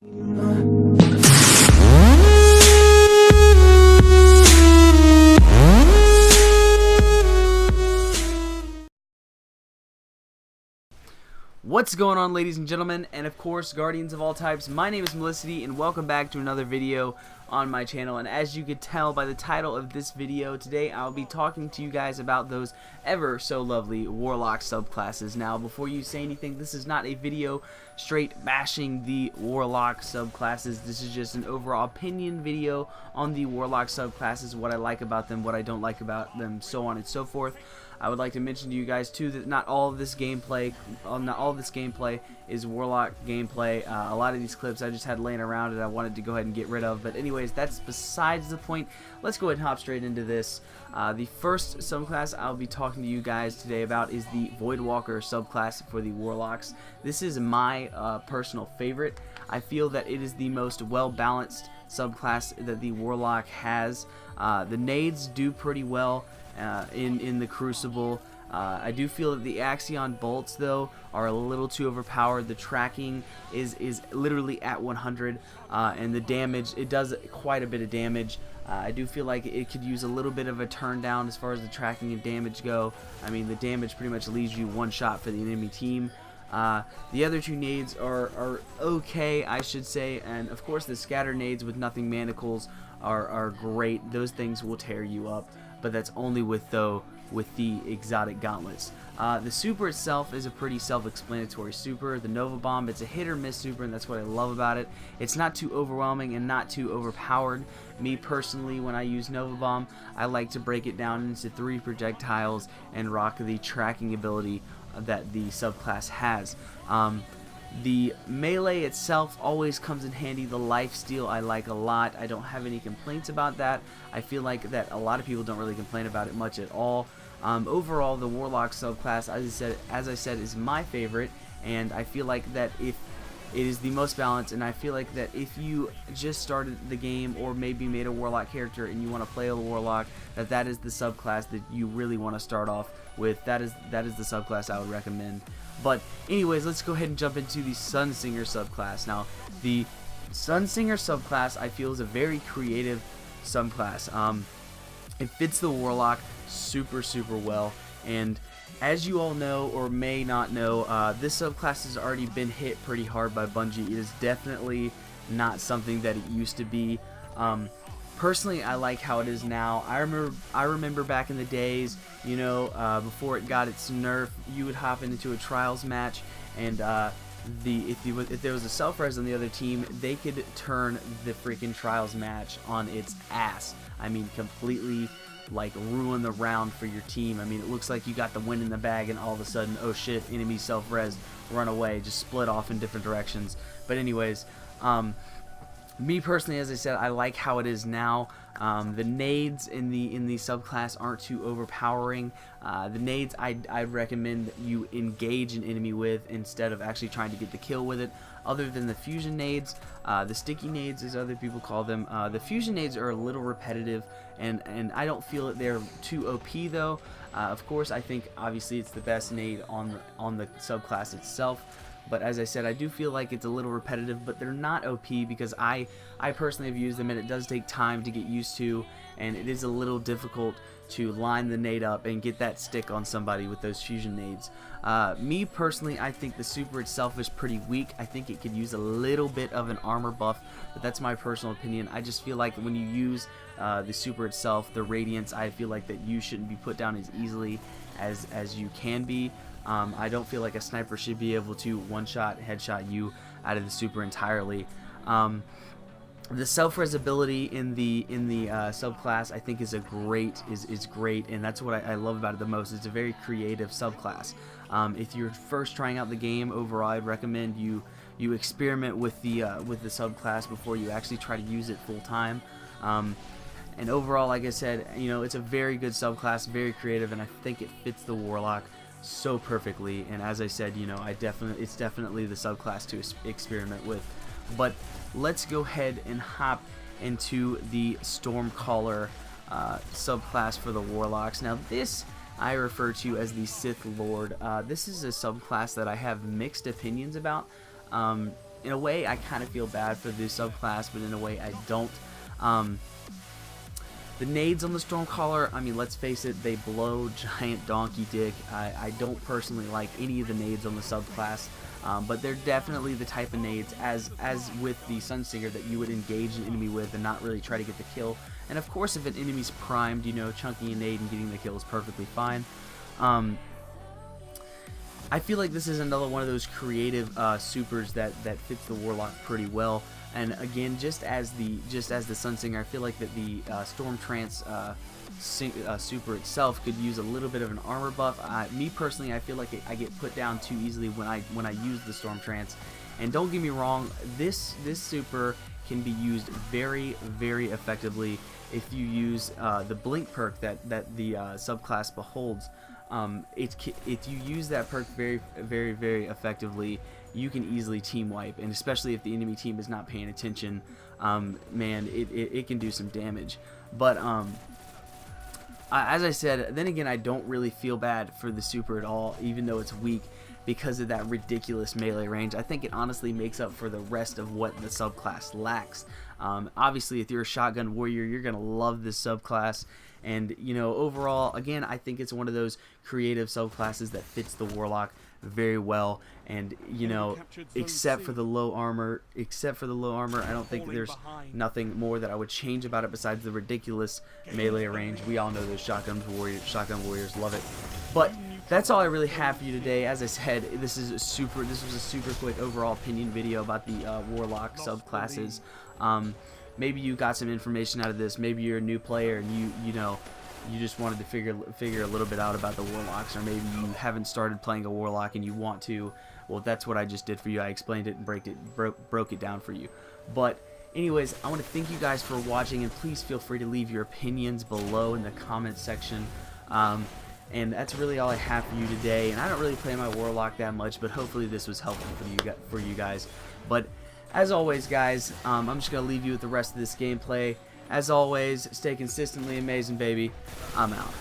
What's going on, ladies and gentlemen, and of course guardians of all types? My name is Melicity and welcome back to another video on my channel. And as you could tell by the title of this video, today I'll be talking to you guys about those ever so lovely Warlock subclasses. Now, before you say anything, this is not a video straight bashing the Warlock subclasses. This is just an overall opinion video on the Warlock subclasses, what I like about them, what I don't like about them, so on and so forth. I would like to mention to you guys too that not all of this gameplay is Warlock gameplay. A lot of these clips I just had laying around and I wanted to go ahead and get rid of. But anyways, that's besides the point. Let's go ahead and hop straight into this. The first subclass I'll be talking to you guys today about is the Voidwalker subclass for the Warlocks. This is my personal favorite. I feel that it is the most well-balanced subclass that the Warlock has. The nades do pretty well in the Crucible. I do feel that the Axion bolts though are a little too overpowered. The tracking is literally at 100 and the damage, it does quite a bit of damage. I do feel like it could use a little bit of a turn down as far as the tracking and damage go. I mean, the damage pretty much leaves you one shot for the enemy team. The other two nades are okay, I should say, and of course the scatter nades with nothing manacles are great. Those things will tear you up, but that's only with the exotic gauntlets. The super itself is a pretty self-explanatory super. The Nova Bomb, it's a hit or miss super, and that's what I love about it. It's not too overwhelming and not too overpowered. Me personally, when I use Nova Bomb, I like to break it down into 3 projectiles and rock the tracking ability that the subclass has. The melee itself always comes in handy. The lifesteal I like a lot. I don't have any complaints about that. I feel like that a lot of people don't really complain about it much at all. Overall, the Warlock subclass, as I said, is my favorite, and I feel like that if it is the most balanced, and I feel like that if you just started the game or maybe made a Warlock character and you want to play a Warlock, that is the subclass that you really want to start off with. That is the subclass I would recommend. But anyways, let's go ahead and jump into the Sunsinger subclass. Now, the Sunsinger subclass I feel is a very creative subclass. It fits the Warlock super well, and as you all know or may not know, this subclass has already been hit pretty hard by Bungie. It is definitely not something that it used to be. Personally, I like how it is now. I remember back in the days, you know, before it got its nerf, you would hop into a trials match, and if there was a self-res on the other team, they could turn the freaking trials match on its ass. I mean, completely like ruin the round for your team. I mean, it looks like you got the win in the bag, and all of a sudden, oh shit, enemy self-res, run away, just split off in different directions. But anyways, me personally, as I said, I like how it is now. The nades in the subclass aren't too overpowering. The nades I'd recommend that you engage an enemy with instead of actually trying to get the kill with it. Other than the fusion nades, the sticky nades as other people call them, the fusion nades are a little repetitive, and I don't feel that they're too OP though. Of course, I think obviously it's the best nade on the subclass itself. But as I said, I do feel like it's a little repetitive, but they're not OP because I personally have used them, and it does take time to get used to, and it is a little difficult to line the nade up and get that stick on somebody with those fusion nades. Me personally, I think the super itself is pretty weak. I think it could use a little bit of an armor buff, but that's my personal opinion. I just feel like when you use the super itself, the radiance, I feel like that you shouldn't be put down as easily as you can be. I don't feel like a sniper should be able to one-shot, headshot you out of the super entirely. The self-res ability in the subclass I think is great, and that's what I love about it the most. It's a very creative subclass. If you're first trying out the game, overall I'd recommend you experiment with the subclass before you actually try to use it full time. And overall, like I said, you know, it's a very good subclass, very creative, and I think it fits the Warlock so perfectly. And as I said, you know, it's definitely the subclass to experiment with. But let's go ahead and hop into the Stormcaller subclass for the Warlocks. Now this I refer to as the Sith Lord. This is a subclass that I have mixed opinions about. in a way, I kind of feel bad for the subclass, but in a way, I don't. The nades on the Stormcaller, I mean, let's face it, they blow giant donkey dick. I don't personally like any of the nades on the subclass, but they're definitely the type of nades, as with the Sunsinger, that you would engage an enemy with and not really try to get the kill. And of course, if an enemy's primed, you know, chunking a nade and getting the kill is perfectly fine. I feel like this is another one of those creative supers that fits the Warlock pretty well. And again, just as the Sunsinger, I feel like that the Storm Trance super itself could use a little bit of an armor buff. Me personally, I feel like I get put down too easily when I use the Storm Trance. And don't get me wrong, this super can be used very, very effectively if you use the blink perk that the subclass beholds. If you use that perk very, very, very effectively, you can easily team wipe, and especially if the enemy team is not paying attention, man, it can do some damage. But as I said, then again, I don't really feel bad for the super at all, even though it's weak, because of that ridiculous melee range. I think it honestly makes up for the rest of what the subclass lacks. Obviously, if you're a shotgun warrior, you're gonna love this subclass. And, you know, overall, again, I think it's one of those creative subclasses that fits the Warlock very well. And, you know, except for the low armor, I don't think there's nothing more that I would change about it besides the ridiculous melee range. We all know those shotgun warriors love it. But that's all I really have for you today. As I said, this was a super quick overall opinion video about the Warlock subclasses. Maybe you got some information out of this. Maybe you're a new player and you just wanted to figure a little bit out about the Warlocks, or maybe you haven't started playing a Warlock and you want to. Well, that's what I just did for you. I explained it and broke it down for you. But anyways, I want to thank you guys for watching, and please feel free to leave your opinions below in the comments section. And that's really all I have for you today. And I don't really play my Warlock that much, but hopefully this was helpful for you guys. But as always, guys, I'm just going to leave you with the rest of this gameplay. As always, stay consistently amazing, baby. I'm out.